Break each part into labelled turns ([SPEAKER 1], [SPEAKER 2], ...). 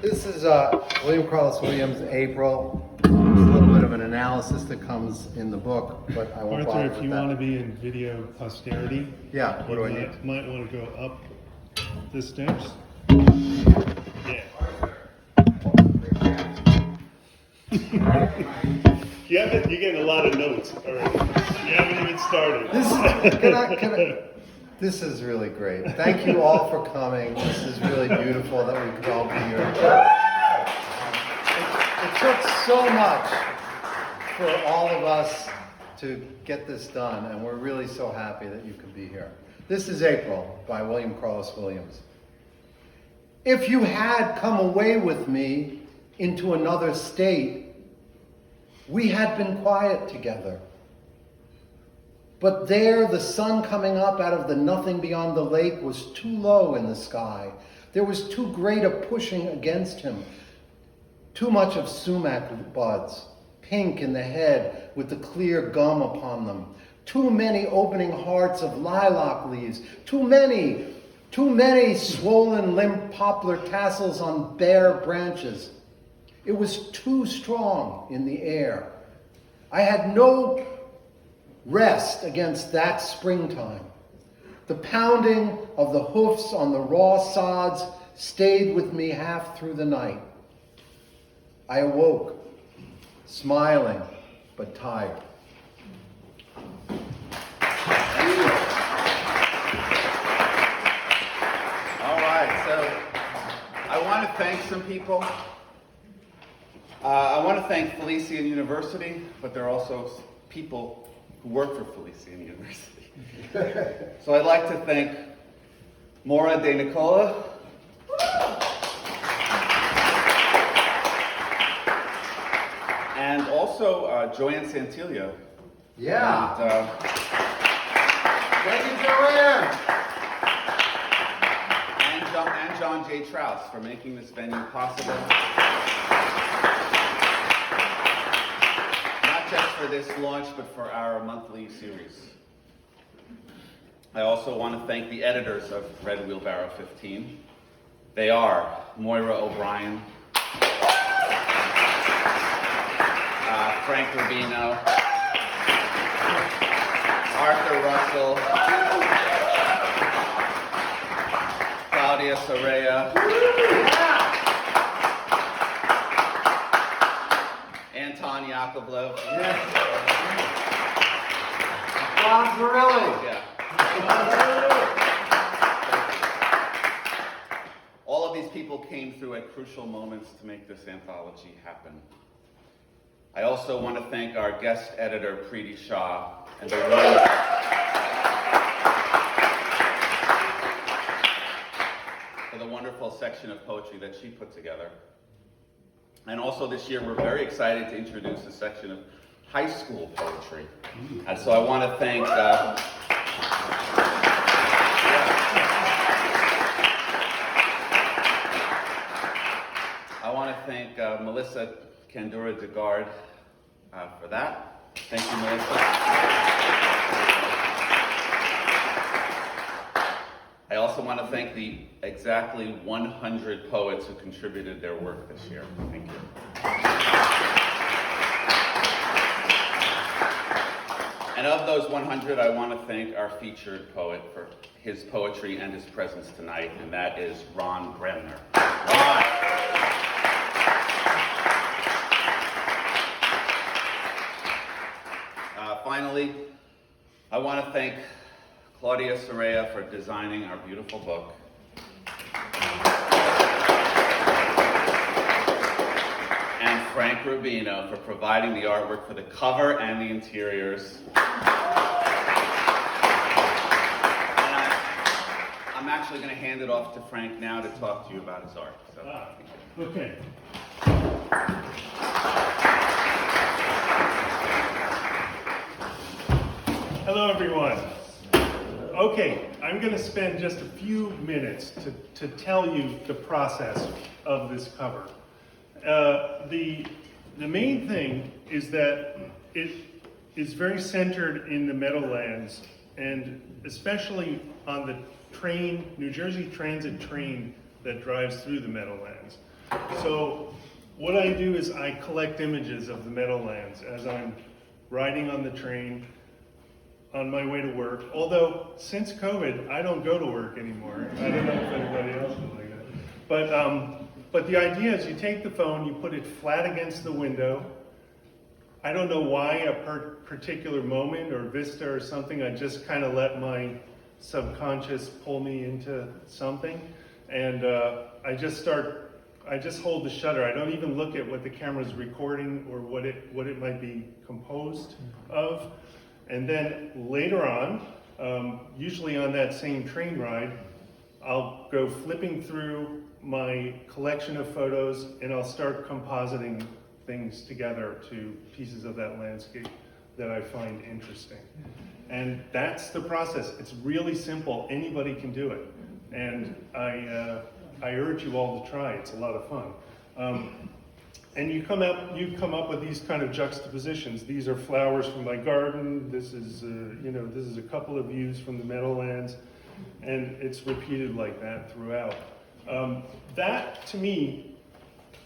[SPEAKER 1] This is William Carlos Williams, April. There's a little bit of an analysis that comes in the book, but I won't bother
[SPEAKER 2] Arthur,
[SPEAKER 1] with
[SPEAKER 2] if you
[SPEAKER 1] that.
[SPEAKER 2] want to be in video posterity,
[SPEAKER 1] Yeah, what do I
[SPEAKER 2] you
[SPEAKER 1] need?
[SPEAKER 2] might want to go up the steps. Yeah. You're getting a lot of notes already. You haven't even started.
[SPEAKER 1] This is really great. Thank you all for coming. This is really beautiful that we could all be here. It took so much for all of us to get this done, and we're really so happy that you could be here. This is April by William Carlos Williams. If you had come away with me into another state, we had been quiet together. But there, the sun coming up out of the nothing beyond the lake was too low in the sky. There was too great a pushing against him. Too much of sumac buds, pink in the head with the clear gum upon them. Too many opening hearts of lilac leaves. Too many swollen limp poplar tassels on bare branches. It was too strong in the air. I had no rest against that springtime. The pounding of the hoofs on the raw sods stayed with me half through the night. I awoke, smiling but tired.
[SPEAKER 3] All right, so I want to thank some people. I want to thank Felician University, but there are also people who work for Felician University. So I'd like to thank Maura De Nicola, and also Joanne Santillo.
[SPEAKER 1] Yeah.
[SPEAKER 3] And,
[SPEAKER 1] Thank you, Joanne.
[SPEAKER 3] and John J. Trouse for making this venue possible. Not just for this launch, but for our monthly series. I also want to thank the editors of Red Wheelbarrow 15. They are Moira O'Brien, Frank Rubino, Arthur Russell, Claudia Soraya, Anton Yakovlev.
[SPEAKER 1] John Zarelli.
[SPEAKER 3] Yeah. All of these people came through at crucial moments to make this anthology happen. I also want to thank our guest editor, Preeti Shah, and the for the wonderful section of poetry that she put together. And also this year, we're very excited to introduce a section of high school poetry. And so I want to thank Melissa Kandura DeGard for that. Thank you, Melissa. I also want to thank the exactly 100 poets who contributed their work this year. Thank you. And of those 100, I want to thank our featured poet for his poetry and his presence tonight, and that is Ron Bremner. Ron. Finally, I want to thank Claudia Soraya for designing our beautiful book. And Frank Rubino for providing the artwork for the cover and the interiors. And I'm actually going to hand it off to Frank now to talk to you about his art. So,
[SPEAKER 2] Okay. Hello, everyone. Okay, I'm going to spend just a few minutes to tell you the process of this cover. The main thing is that it is very centered in the Meadowlands, and especially on the train, New Jersey Transit train that drives through the Meadowlands. So what I do is I collect images of the Meadowlands as I'm riding on the train on my way to work. Although since COVID, I don't go to work anymore. I don't know if anybody else is like that. But the idea is you take the phone, you put it flat against the window. I don't know why a particular moment or vista or something, I just kind of let my subconscious pull me into something. And I just hold the shutter. I don't even look at what the camera's recording or what it might be composed of. And then later on, usually on that same train ride, I'll go flipping through my collection of photos and I'll start compositing things together to pieces of that landscape that I find interesting. And that's the process. It's really simple. Anybody can do it. And I urge you all to try. It's a lot of fun. And you come up with these kind of juxtapositions. These are flowers from my garden. This is a couple of views from the Meadowlands, and it's repeated like that throughout. That to me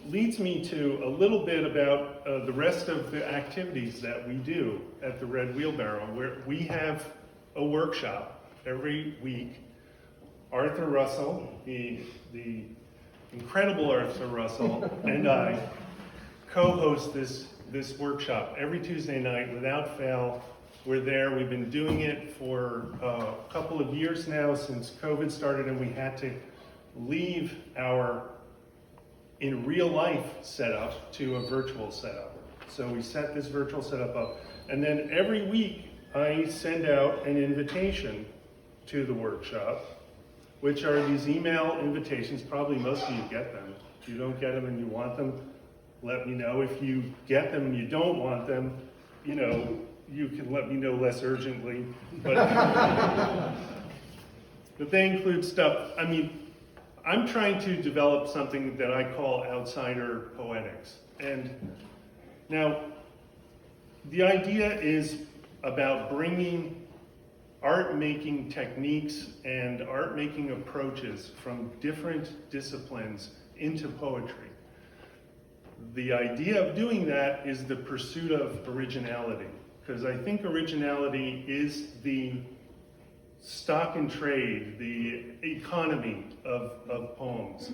[SPEAKER 2] leads me to a little bit about the rest of the activities that we do at the Red Wheelbarrow, where we have a workshop every week. Arthur Russell, the incredible Arthur Russell, and I co-host this workshop every Tuesday night without fail. We're there. We've been doing it for a couple of years now since COVID started, and we had to leave our in real life setup to a virtual setup. So we set this virtual setup up, and then every week I send out an invitation to the workshop, which are these email invitations. Probably most of you get them. If you don't get them and you want them, let me know. If you get them and you don't want them, you can let me know less urgently. But, but they include stuff. I mean, I'm trying to develop something that I call outsider poetics. And now, the idea is about bringing art-making techniques and art-making approaches from different disciplines into poetry. The idea of doing that is the pursuit of originality, because I think originality is the stock and trade, the economy of poems.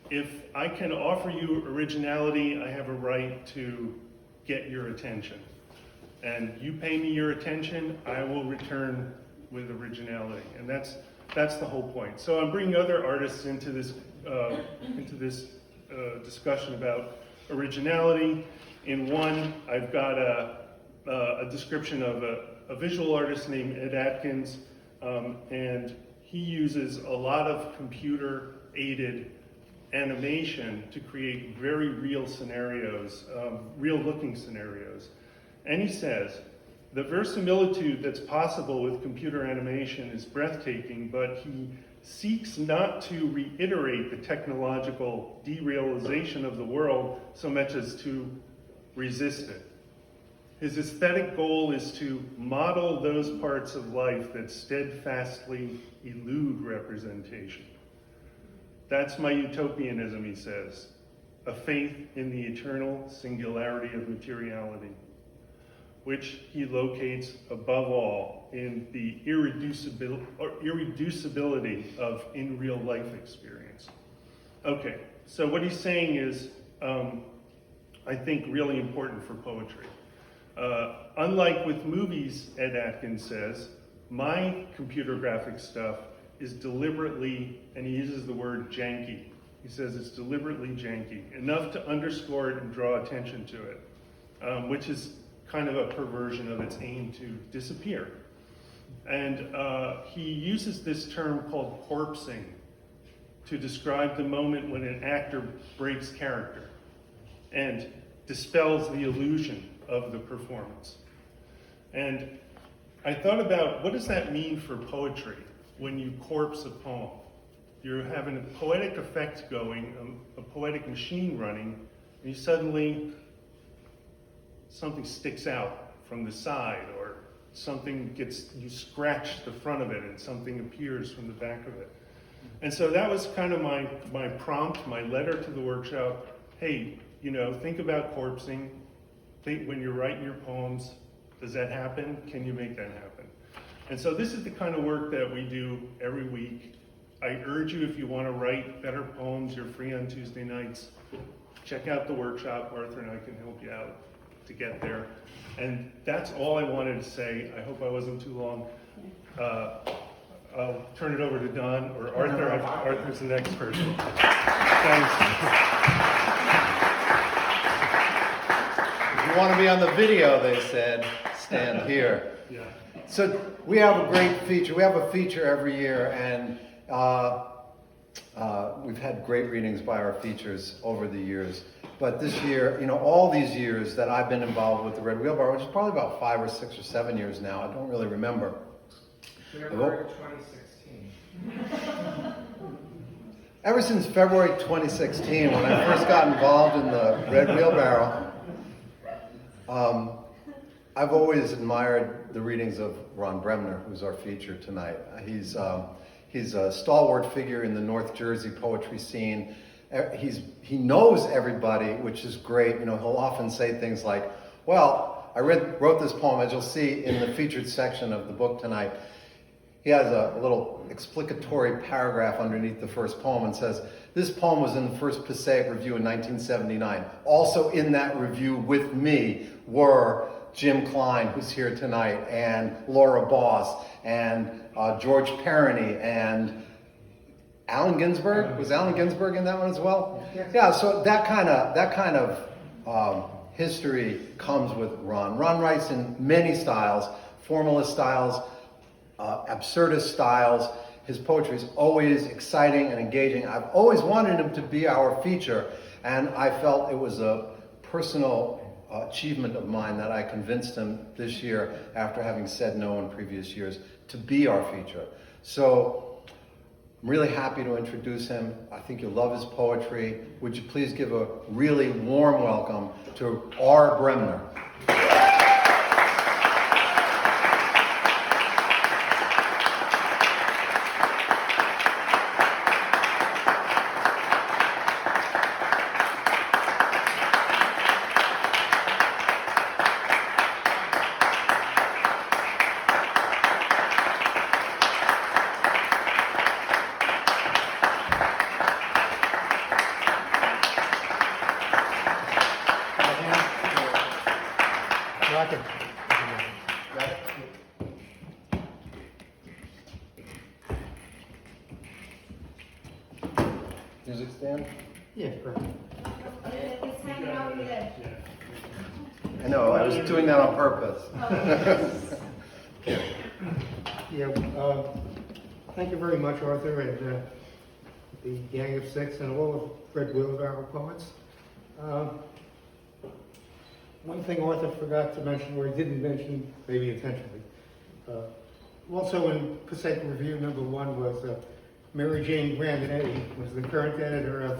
[SPEAKER 2] If I can offer you originality, I have a right to get your attention. And you pay me your attention, I will return with originality. And that's the whole point. So I'm bringing other artists into this discussion about originality. In one, I've got a description of a visual artist named Ed Atkins, and he uses a lot of computer-aided animation to create very real scenarios, real-looking scenarios. And he says, the verisimilitude that's possible with computer animation is breathtaking, but he seeks not to reiterate the technological derealization of the world so much as to resist it. His aesthetic goal is to model those parts of life that steadfastly elude representation. That's my utopianism, he says, a faith in the eternal singularity of materiality, which he locates above all in the irreducibility of in real life experience. Okay, so what he's saying is, I think, really important for poetry. Unlike with movies, Ed Atkins says, my computer graphic stuff is deliberately, and he uses the word janky. He says it's deliberately janky, enough to underscore it and draw attention to it, which is kind of a perversion of its aim to disappear. And he uses this term called corpsing to describe the moment when an actor breaks character and dispels the illusion of the performance. And I thought about, what does that mean for poetry when you corpse a poem? You're having a poetic effect going, a poetic machine running, and you suddenly, something sticks out from the side, or something you scratch the front of it and something appears from the back of it. And so that was kind of my prompt, my letter to the workshop. Hey, you know, think about corpsing. Think when you're writing your poems, does that happen? Can you make that happen? And so this is the kind of work that we do every week. I urge you, if you want to write better poems, you're free on Tuesday nights, check out the workshop. Arthur and I can help you out to get there. And that's all I wanted to say. I hope I wasn't too long. I'll turn it over to Don or Arthur. Arthur's the next person. Thanks.
[SPEAKER 1] If you want to be on the video, they said, stand here.
[SPEAKER 2] Yeah.
[SPEAKER 1] So we have a great feature. We have a feature every year, and we've had great readings by our features over the years. But this year, you know, all these years that I've been involved with the Red Wheelbarrow, which is probably about 5 or 6 or 7 years now, I don't really remember.
[SPEAKER 4] February 2016.
[SPEAKER 1] Ever since February 2016, when I first got involved in the Red Wheelbarrow, I've always admired the readings of Ron Bremner, who's our feature tonight. He's a stalwart figure in the North Jersey poetry scene. He knows everybody, which is great. You know, he'll often say things like, well, I wrote this poem, as you'll see in the featured section of the book tonight. He has a little explicatory paragraph underneath the first poem and says, this poem was in the first Passaic Review in 1979. Also in that review with me were Jim Klein, who's here tonight, and Laura Boss, and George Perrine, and Allen Ginsberg. Was Allen Ginsberg in that one as well? Yeah, so that kind of history comes with Ron. Ron writes in many styles, formalist styles, absurdist styles. His poetry is always exciting and engaging. I've always wanted him to be our feature, and I felt it was a personal achievement of mine that I convinced him this year, after having said no in previous years, to be our feature. So I'm really happy to introduce him. I think you'll love his poetry. Would you please give a really warm welcome to R. Bremner. Music stand?
[SPEAKER 4] Yeah, perfect.
[SPEAKER 5] It's hanging out here.
[SPEAKER 1] I know, I was doing that on purpose.
[SPEAKER 4] Yeah, thank you very much, Arthur, and the Gang of Six and all of Red Wheelbarrow poets. One thing Arthur forgot to mention, or he didn't mention, maybe intentionally. Also in Passaic Review #1 was Mary Jane Grandinetti, was the current editor of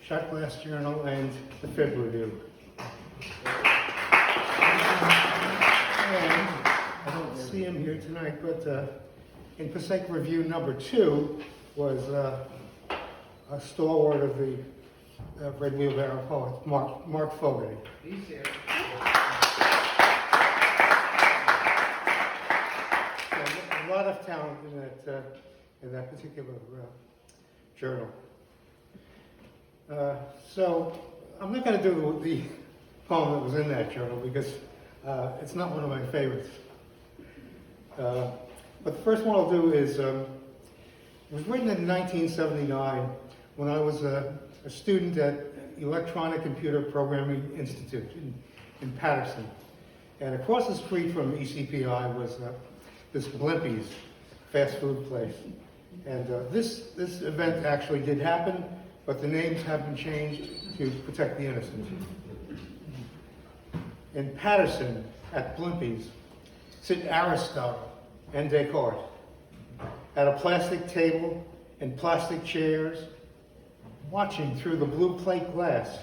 [SPEAKER 4] Shot Glass Journal and the Fib Review. And I don't see him here tonight, but in Passaic Review #2 was a stalwart of the Red Wheelbarrow poets, Mark Fogarty.
[SPEAKER 5] He's here.
[SPEAKER 4] So a lot of talent in that particular journal. So I'm not going to do the poem that was in that journal because it's not one of my favorites. But the first one I'll do is, it was written in 1979 when I was a student at Electronic Computer Programming Institute in Patterson. And across the street from ECPI was this Blimpies fast food place. And this event actually did happen, but the names have been changed to protect the innocent. In Patterson, at Blimpies, sit Aristotle and Descartes at a plastic table and plastic chairs, watching through the blue plate glass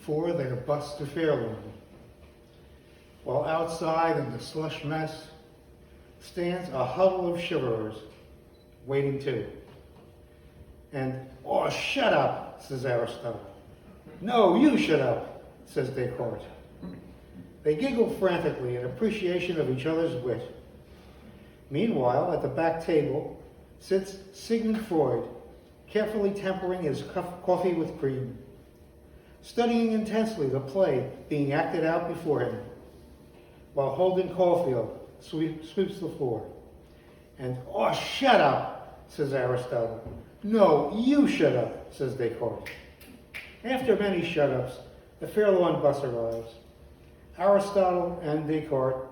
[SPEAKER 4] for their bus to Fairlawn. While outside in the slush mess stands a huddle of shiverers, waiting too. And, "Oh, shut up," says Aristotle. "No, you shut up," says Descartes. They giggle frantically in appreciation of each other's wit. Meanwhile, at the back table sits Sigmund Freud, carefully tempering his coffee with cream, studying intensely the play being acted out before him, while Holden Caulfield sweeps the floor. And, "Oh, shut up," says Aristotle. "No, you shut up," says Descartes. After many shut-ups, the Fairlawn bus arrives. Aristotle and Descartes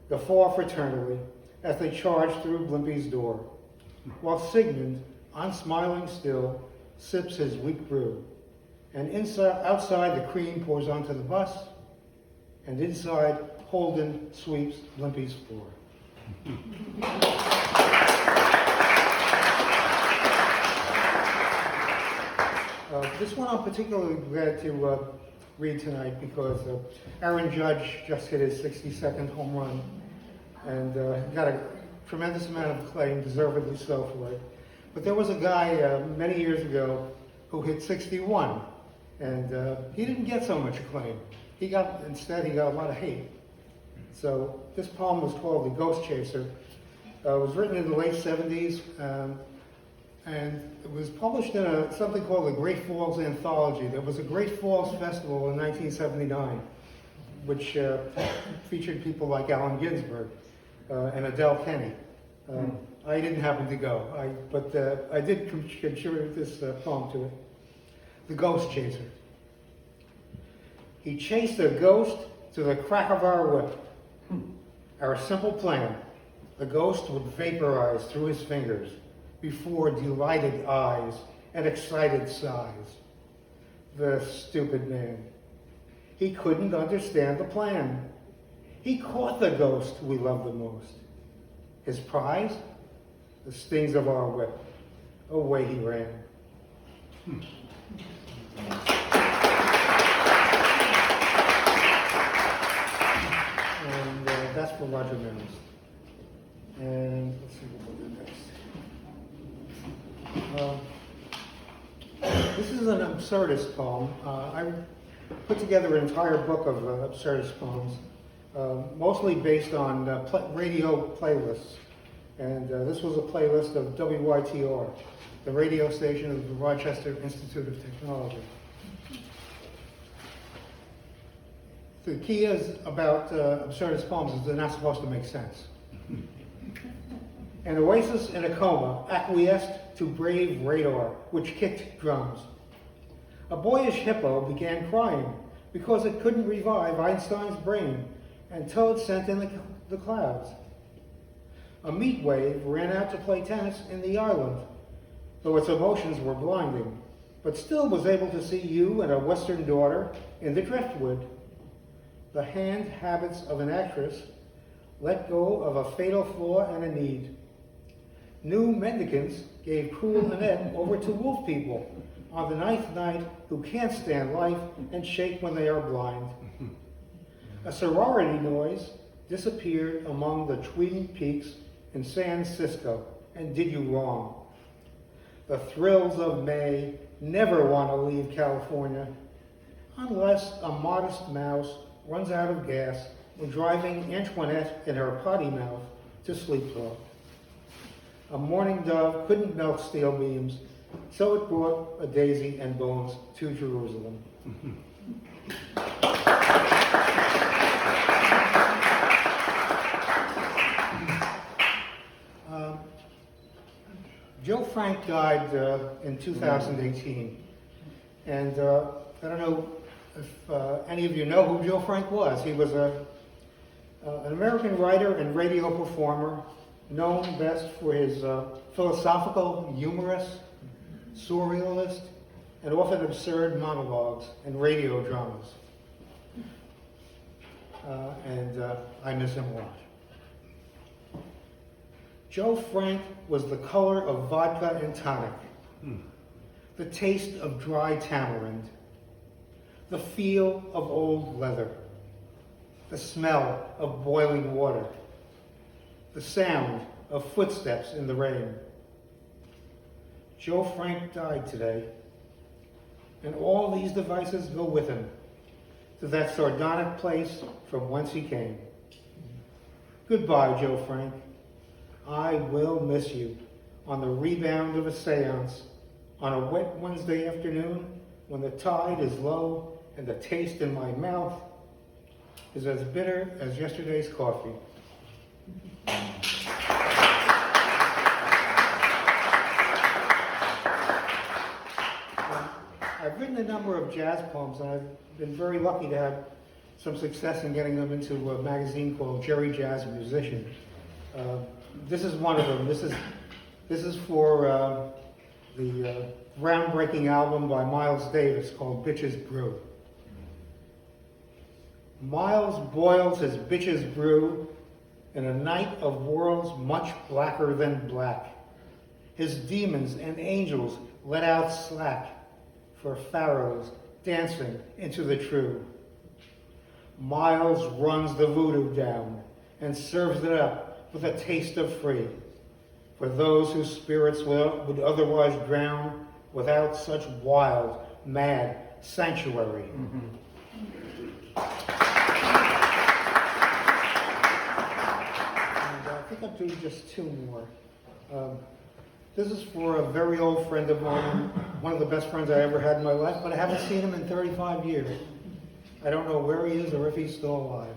[SPEAKER 4] guffaw fraternally as they charge through Blimpie's door, while Sigmund, unsmiling still, sips his weak brew. And outside, the cream pours onto the bus, and inside, Holden sweeps Blimpie's floor. This one I'm particularly glad to read tonight because Aaron Judge just hit his 62nd home run and got a tremendous amount of acclaim, deservedly so for it. But there was a guy many years ago who hit 61, and he didn't get so much acclaim. Instead, he got a lot of hate. So this poem was called The Ghost Chaser. It was written in the late 70s, and it was published in something called the Great Falls Anthology. There was a Great Falls Festival in 1979, which featured people like Allen Ginsberg and Adele Kenny. I didn't happen to go, but I did contribute this poem to it. The Ghost Chaser. He chased a ghost to the crack of our whip. Our simple plan, the ghost would vaporize through his fingers before delighted eyes and excited sighs. The stupid man. He couldn't understand the plan. He caught the ghost we loved the most. His prize? The stings of our whip. Away he ran. And that's for Roger Mills. And let's see what we'll do next. This is an absurdist poem. I put together an entire book of absurdist poems, mostly based on radio playlists. And this was a playlist of WYTR, the radio station of the Rochester Institute of Technology. The key is about absurdist poems is they're not supposed to make sense. An oasis in a coma acquiesced to brave radar, which kicked drums. A boyish hippo began crying because it couldn't revive Einstein's brain, and Toad sent in the clouds. A meat wave ran out to play tennis in the island, though its emotions were blinding, but still was able to see you and a Western daughter in the driftwood. The hand habits of an actress let go of a fatal flaw and a need. New mendicants gave cruel Annette over to wolf people on the ninth night who can't stand life and shake when they are blind. A sorority noise disappeared among the Twin Peaks in San Francisco and did you wrong. The thrills of May never want to leave California unless a modest mouse runs out of gas when driving Antoinette in her potty mouth to sleep talk. A mourning dove couldn't melt steel beams, so it brought a daisy and bones to Jerusalem. Joe Frank died in 2018, and I don't know if any of you know who Joe Frank was. He was an American writer and radio performer, known best for his philosophical, humorous, surrealist, and often absurd monologues and radio dramas. And I miss him a lot. Joe Frank was the color of vodka and tonic, the taste of dry tamarind, the feel of old leather, the smell of boiling water, the sound of footsteps in the rain. Joe Frank died today, and all these devices go with him to that sardonic place from whence he came. Goodbye, Joe Frank. I will miss you on the rebound of a seance on a wet Wednesday afternoon when the tide is low and the taste in my mouth is as bitter as yesterday's coffee. I've written a number of jazz poems, and I've been very lucky to have some success in getting them into a magazine called Jerry Jazz Musician. This is one of them. This is for the groundbreaking album by Miles Davis called Bitches Brew. Miles boils his bitches brew in a night of worlds much blacker than black. His demons and angels let out slack for pharaohs dancing into the true. Miles runs the voodoo down and serves it up with a taste of free for those whose spirits would otherwise drown without such wild, mad sanctuary. And I think I'll do just two more. This is for a very old friend of mine, one of the best friends I ever had in my life, but I haven't seen him in 35 years. I don't know where he is or if he's still alive.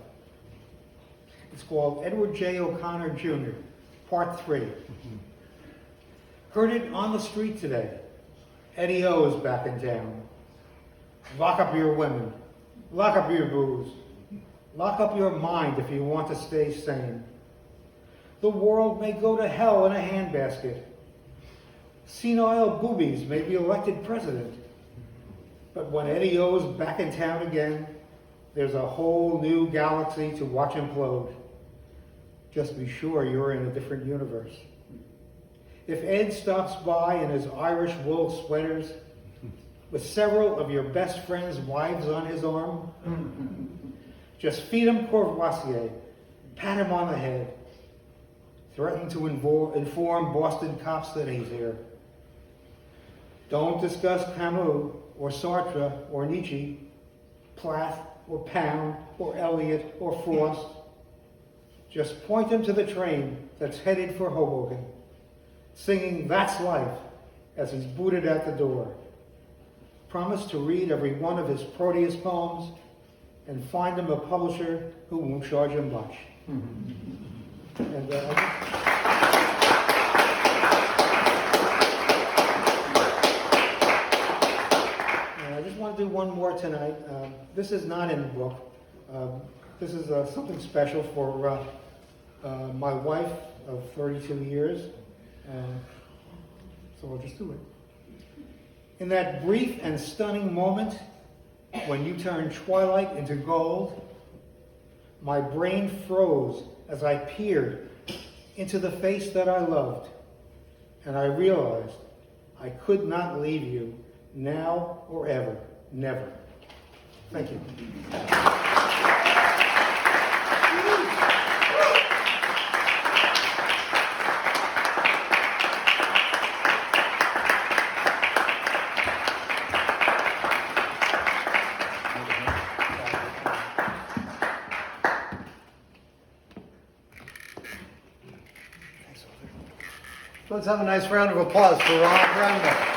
[SPEAKER 4] It's called Edward J. O'Connor Jr., Part 3. Heard it on the street today. Eddie O is back in town. Lock up your women. Lock up your booze. Lock up your mind if you want to stay sane. The world may go to hell in a handbasket. Senile boobies may be elected president. But when Eddie O's back in town again, there's a whole new galaxy to watch implode. Just be sure you're in a different universe. If Ed stops by in his Irish wool sweaters, with several of your best friends' wives on his arm, just feed him Courvoisier, pat him on the head, threaten to inform Boston cops that he's here. Don't discuss Camus or Sartre or Nietzsche, Plath or Pound or Eliot or Frost. Just point him to the train that's headed for Hoboken, singing That's Life as he's booted out the door. Promise to read every one of his Proteus poems and find him a publisher who won't charge him much. And I just want to do one more tonight. This is not in the book. This is something special for my wife of 32 years. So I'll just do it. In that brief and stunning moment when you turned twilight into gold, my brain froze as I peered into the face that I loved, and I realized I could not leave you now or ever, never. Thank you.
[SPEAKER 1] Let's have a nice round of applause for Ron Bremner.